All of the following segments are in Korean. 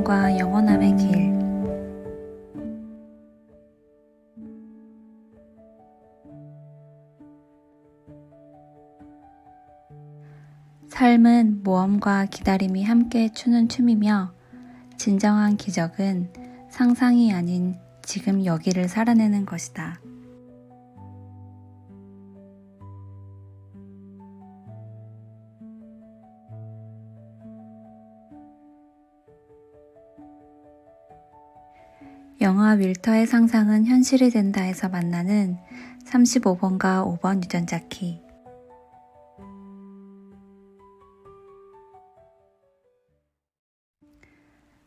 모험과 영원함의 길. 삶은 모험과 기다림이 함께 추는 춤이며 진정한 기적은 상상이 아닌 지금 여기를 살아내는 것이다. 영화 윌터의 상상은 현실이 된다에서 만나는 35번과 5번 유전자 키.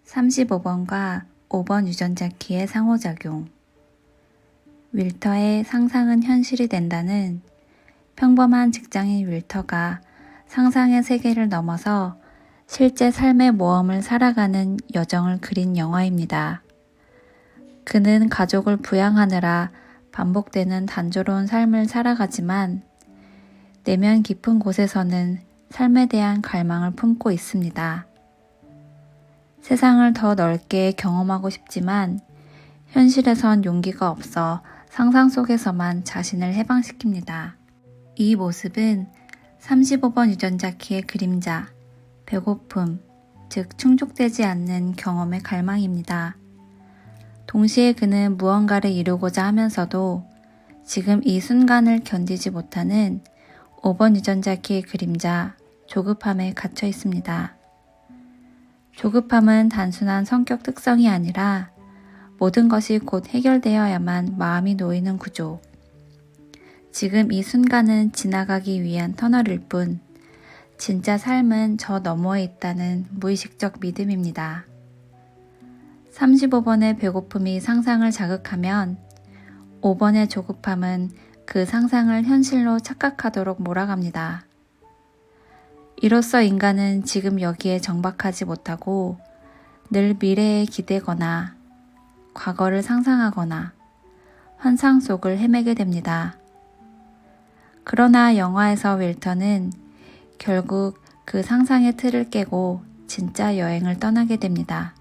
(35번과 5번) 유전자 키의 상호작용. 윌터의 상상은 현실이 된다는 평범한 직장인 윌터가 상상의 세계를 넘어서 실제 삶의 모험을 살아가는 여정을 그린 영화입니다. 그는 가족을 부양하느라 반복되는 단조로운 삶을 살아가지만 내면 깊은 곳에서는 삶에 대한 갈망을 품고 있습니다. 세상을 더 넓게 경험하고 싶지만 현실에선 용기가 없어 상상 속에서만 자신을 해방시킵니다. 이 모습은 35번 유전자 키의 그림자, 배고픔, 즉 충족되지 않는 경험의 갈망입니다. 동시에 그는 무언가를 이루고자 하면서도 지금 이 순간을 견디지 못하는 5번 유전자 키의 그림자, 조급함에 갇혀 있습니다. 조급함은 단순한 성격 특성이 아니라 모든 것이 곧 해결되어야만 마음이 놓이는 구조. 지금 이 순간은 지나가기 위한 터널일 뿐 진짜 삶은 저 너머에 있다는 무의식적 믿음입니다. 35번의 배고픔이 상상을 자극하면 5번의 조급함은 그 상상을 현실로 착각하도록 몰아갑니다. 이로써 인간은 지금 여기에 정박하지 못하고 늘 미래에 기대거나 과거를 상상하거나 환상 속을 헤매게 됩니다. 그러나 영화에서 윌터는 결국 그 상상의 틀을 깨고 진짜 여행을 떠나게 됩니다.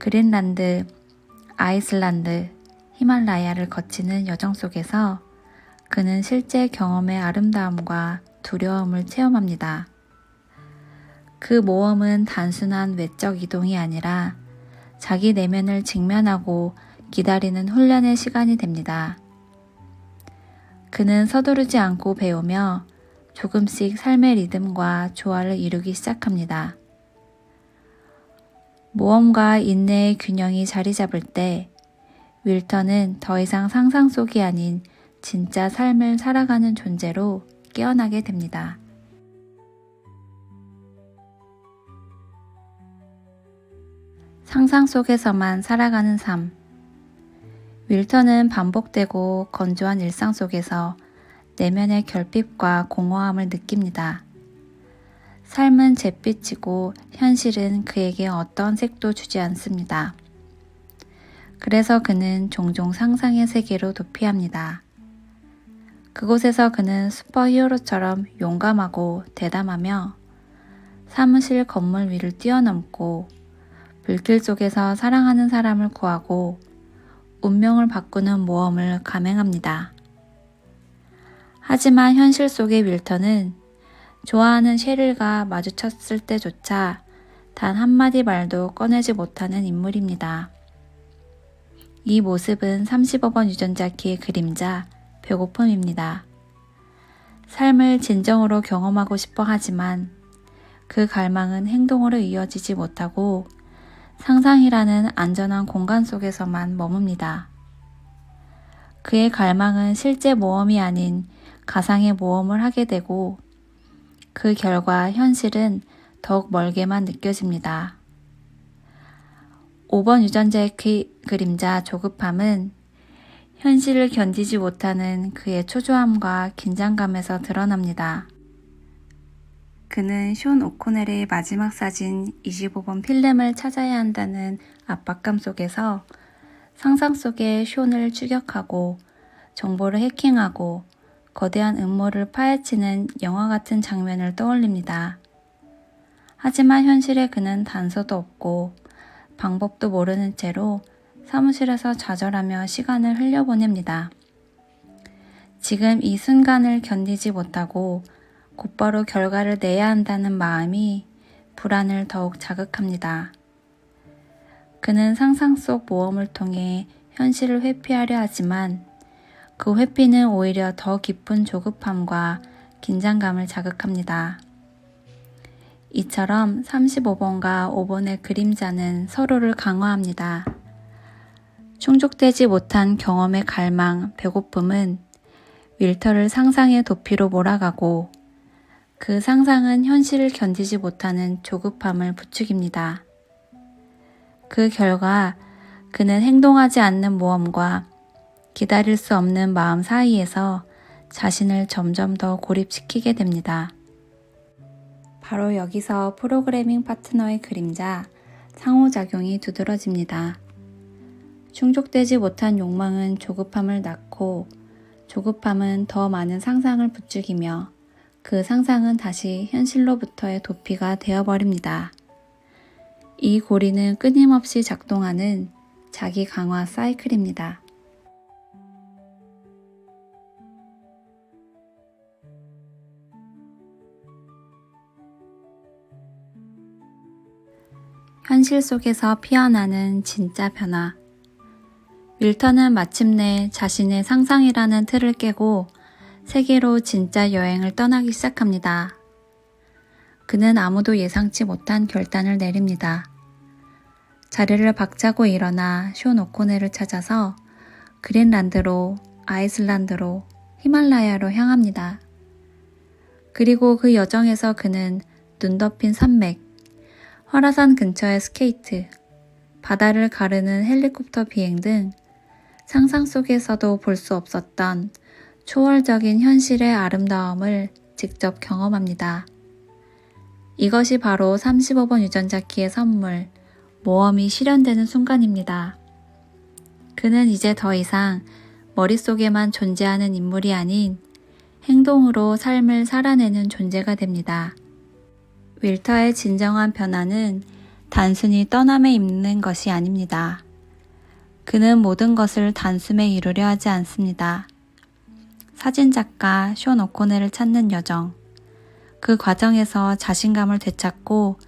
그린란드, 아이슬란드, 히말라야를 거치는 여정 속에서 그는 실제 경험의 아름다움과 두려움을 체험합니다. 그 모험은 단순한 외적 이동이 아니라 자기 내면을 직면하고 기다리는 훈련의 시간이 됩니다. 그는 서두르지 않고 배우며 조금씩 삶의 리듬과 조화를 이루기 시작합니다. 모험과 인내의 균형이 자리 잡을 때 윌터는 더 이상 상상 속이 아닌 진짜 삶을 살아가는 존재로 깨어나게 됩니다. 상상 속에서만 살아가는 삶. 윌터는 반복되고 건조한 일상 속에서 내면의 결핍과 공허함을 느낍니다. 삶은 잿빛이고 현실은 그에게 어떤 색도 주지 않습니다. 그래서 그는 종종 상상의 세계로 도피합니다. 그곳에서 그는 슈퍼히어로처럼 용감하고 대담하며 사무실 건물 위를 뛰어넘고 불길 속에서 사랑하는 사람을 구하고 운명을 바꾸는 모험을 감행합니다. 하지만 현실 속의 윌터는 좋아하는 셰릴과 마주쳤을 때조차 단 한마디 말도 꺼내지 못하는 인물입니다. 이 모습은 35번 유전자 키의 그림자, 배고픔입니다. 삶을 진정으로 경험하고 싶어 하지만 그 갈망은 행동으로 이어지지 못하고 상상이라는 안전한 공간 속에서만 머뭅니다. 그의 갈망은 실제 모험이 아닌 가상의 모험을 하게 되고 그 결과 현실은 더욱 멀게만 느껴집니다. 5번 유전자의 그림자 조급함은 현실을 견디지 못하는 그의 초조함과 긴장감에서 드러납니다. 그는 숀 오코넬의 마지막 사진 25번 필름을 찾아야 한다는 압박감 속에서 상상 속의 숀을 추격하고 정보를 해킹하고 거대한 음모를 파헤치는 영화 같은 장면을 떠올립니다. 하지만 현실에 그는 단서도 없고 방법도 모르는 채로 사무실에서 좌절하며 시간을 흘려보냅니다. 지금 이 순간을 견디지 못하고 곧바로 결과를 내야 한다는 마음이 불안을 더욱 자극합니다. 그는 상상 속 모험을 통해 현실을 회피하려 하지만 그 회피는 오히려 더 깊은 조급함과 긴장감을 자극합니다. 이처럼 35번과 5번의 그림자는 서로를 강화합니다. 충족되지 못한 경험의 갈망, 배고픔은 윌터를 상상의 도피로 몰아가고 그 상상은 현실을 견디지 못하는 조급함을 부추깁니다. 그 결과 그는 행동하지 않는 모험과 기다릴 수 없는 마음 사이에서 자신을 점점 더 고립시키게 됩니다. 바로 여기서 프로그래밍 파트너의 그림자, 상호작용이 두드러집니다. 충족되지 못한 욕망은 조급함을 낳고 조급함은 더 많은 상상을 부추기며 그 상상은 다시 현실로부터의 도피가 되어버립니다. 이 고리는 끊임없이 작동하는 자기 강화 사이클입니다. 현실 속에서 피어나는 진짜 변화. 윌터는 마침내 자신의 상상이라는 틀을 깨고 세계로 진짜 여행을 떠나기 시작합니다. 그는 아무도 예상치 못한 결단을 내립니다. 자리를 박차고 일어나 숀 오코넬을 찾아서 그린란드로, 아이슬란드로, 히말라야로 향합니다. 그리고 그 여정에서 그는 눈 덮인 산맥, 화라산 근처의 스케이트, 바다를 가르는 헬리콥터 비행 등 상상 속에서도 볼 수 없었던 초월적인 현실의 아름다움을 직접 경험합니다. 이것이 바로 35번 유전자 키의 선물, 모험이 실현되는 순간입니다. 그는 이제 더 이상 머릿속에만 존재하는 인물이 아닌 행동으로 삶을 살아내는 존재가 됩니다. 윌터의 진정한 변화는 단순히 떠남에 있는 것이 아닙니다. 그는 모든 것을 단숨에 이루려 하지 않습니다. 사진작가 숀 오코넬을 찾는 여정, 그 과정에서 자신감을 되찾고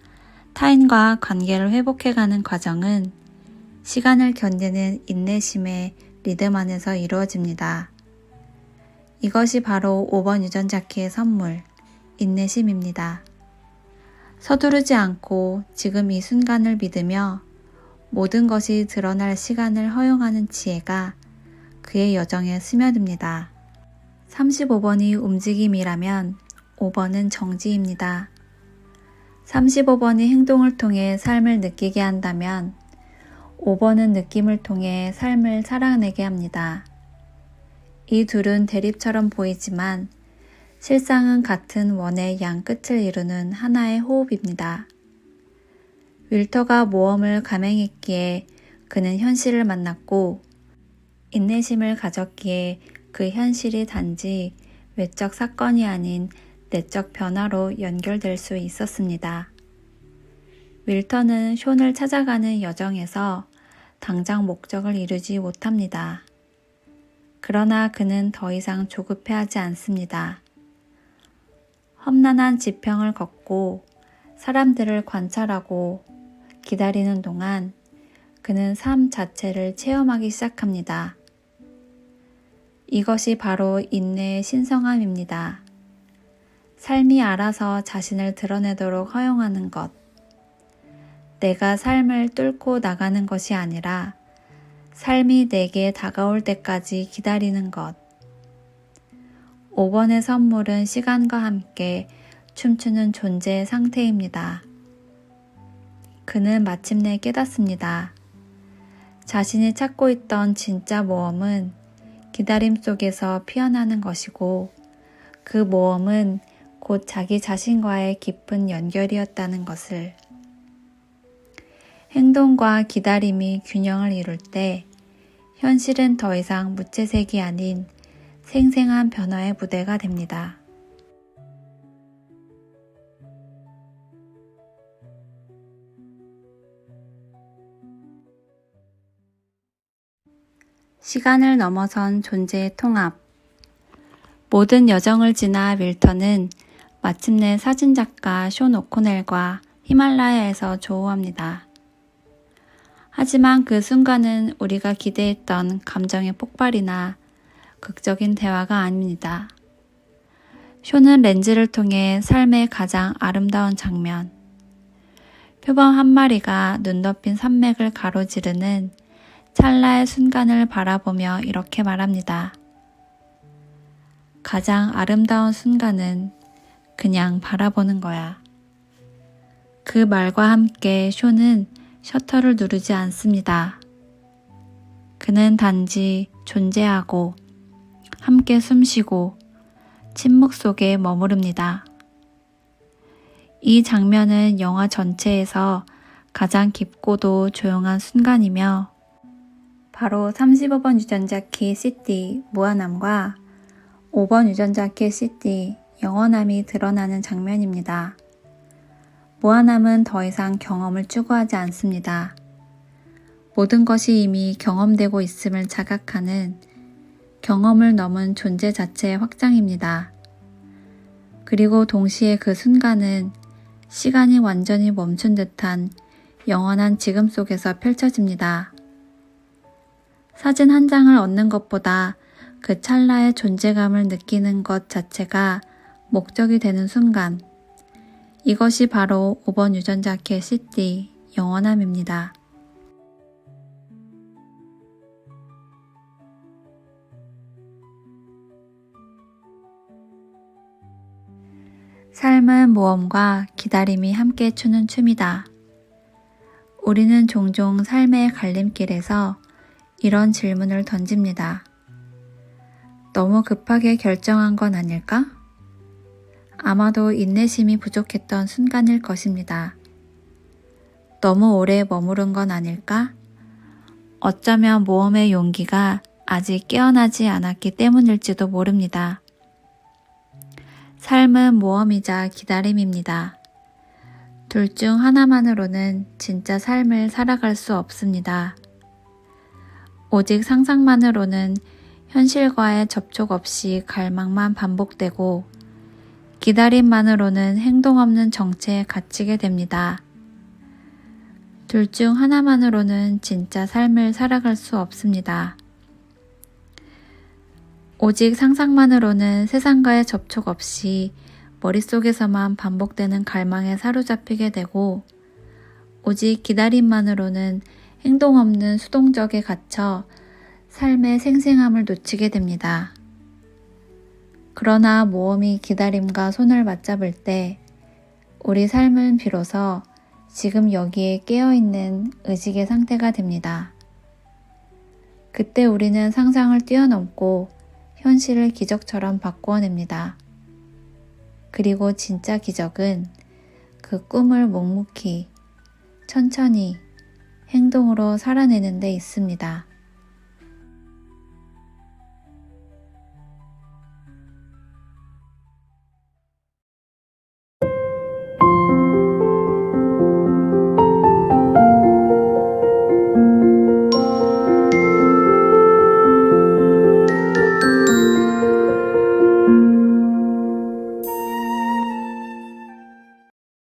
타인과 관계를 회복해가는 과정은 시간을 견디는 인내심의 리듬 안에서 이루어집니다. 이것이 바로 5번 유전자 키의 선물, 인내심입니다. 서두르지 않고 지금 이 순간을 믿으며 모든 것이 드러날 시간을 허용하는 지혜가 그의 여정에 스며듭니다. 35번이 움직임이라면 5번은 정지입니다. 35번이 행동을 통해 삶을 느끼게 한다면 5번은 느낌을 통해 삶을 살아내게 합니다. 이 둘은 대립처럼 보이지만 실상은 같은 원의 양 끝을 이루는 하나의 호흡입니다. 윌터가 모험을 감행했기에 그는 현실을 만났고 인내심을 가졌기에 그 현실이 단지 외적 사건이 아닌 내적 변화로 연결될 수 있었습니다. 윌터는 숀을 찾아가는 여정에서 당장 목적을 이루지 못합니다. 그러나 그는 더 이상 조급해하지 않습니다. 험난한 지평을 걷고 사람들을 관찰하고 기다리는 동안 그는 삶 자체를 체험하기 시작합니다. 이것이 바로 인내의 신성함입니다. 삶이 알아서 자신을 드러내도록 허용하는 것. 내가 삶을 뚫고 나가는 것이 아니라 삶이 내게 다가올 때까지 기다리는 것. 5번의 선물은 시간과 함께 춤추는 존재의 상태입니다. 그는 마침내 깨닫습니다. 자신이 찾고 있던 진짜 모험은 기다림 속에서 피어나는 것이고 그 모험은 곧 자기 자신과의 깊은 연결이었다는 것을. 행동과 기다림이 균형을 이룰 때 현실은 더 이상 무채색이 아닌 생생한 변화의 무대가 됩니다. 시간을 넘어선 존재의 통합. 모든 여정을 지나 밀턴은 마침내 사진작가 쇼 오코넬과 히말라야에서 조우합니다. 하지만 그 순간은 우리가 기대했던 감정의 폭발이나 극적인 대화가 아닙니다. 쇼는 렌즈를 통해 삶의 가장 아름다운 장면, 표범 한 마리가 눈 덮인 산맥을 가로지르는 찰나의 순간을 바라보며 이렇게 말합니다. 가장 아름다운 순간은 그냥 바라보는 거야. 그 말과 함께 쇼는 셔터를 누르지 않습니다. 그는 단지 존재하고 함께 숨쉬고 침묵 속에 머무릅니다. 이 장면은 영화 전체에서 가장 깊고도 조용한 순간이며 바로 35번 유전자 키 시티 무한함과 5번 유전자 키 시티 영원함이 드러나는 장면입니다. 무한함은 더 이상 경험을 추구하지 않습니다. 모든 것이 이미 경험되고 있음을 자각하는 경험을 넘은 존재 자체의 확장입니다. 그리고 동시에 그 순간은 시간이 완전히 멈춘 듯한 영원한 지금 속에서 펼쳐집니다. 사진 한 장을 얻는 것보다 그 찰나의 존재감을 느끼는 것 자체가 목적이 되는 순간, 이것이 바로 5번 유전자켓 시티 영원함입니다. 삶은 모험과 기다림이 함께 추는 춤이다. 우리는 종종 삶의 갈림길에서 이런 질문을 던집니다. 너무 급하게 결정한 건 아닐까? 아마도 인내심이 부족했던 순간일 것입니다. 너무 오래 머무른 건 아닐까? 어쩌면 모험의 용기가 아직 깨어나지 않았기 때문일지도 모릅니다. 삶은 모험이자 기다림입니다. 둘 중 하나만으로는 진짜 삶을 살아갈 수 없습니다. 오직 상상만으로는 현실과의 접촉 없이 갈망만 반복되고 기다림만으로는 행동 없는 정체에 갇히게 됩니다. 둘 중 하나만으로는 진짜 삶을 살아갈 수 없습니다. 오직 상상만으로는 세상과의 접촉 없이 머릿속에서만 반복되는 갈망에 사로잡히게 되고 오직 기다림만으로는 행동 없는 수동적에 갇혀 삶의 생생함을 놓치게 됩니다. 그러나 모험이 기다림과 손을 맞잡을 때 우리 삶은 비로소 지금 여기에 깨어있는 의식의 상태가 됩니다. 그때 우리는 상상을 뛰어넘고 현실을 기적처럼 바꾸어냅니다. 그리고 진짜 기적은 그 꿈을 묵묵히 천천히 행동으로 살아내는 데 있습니다.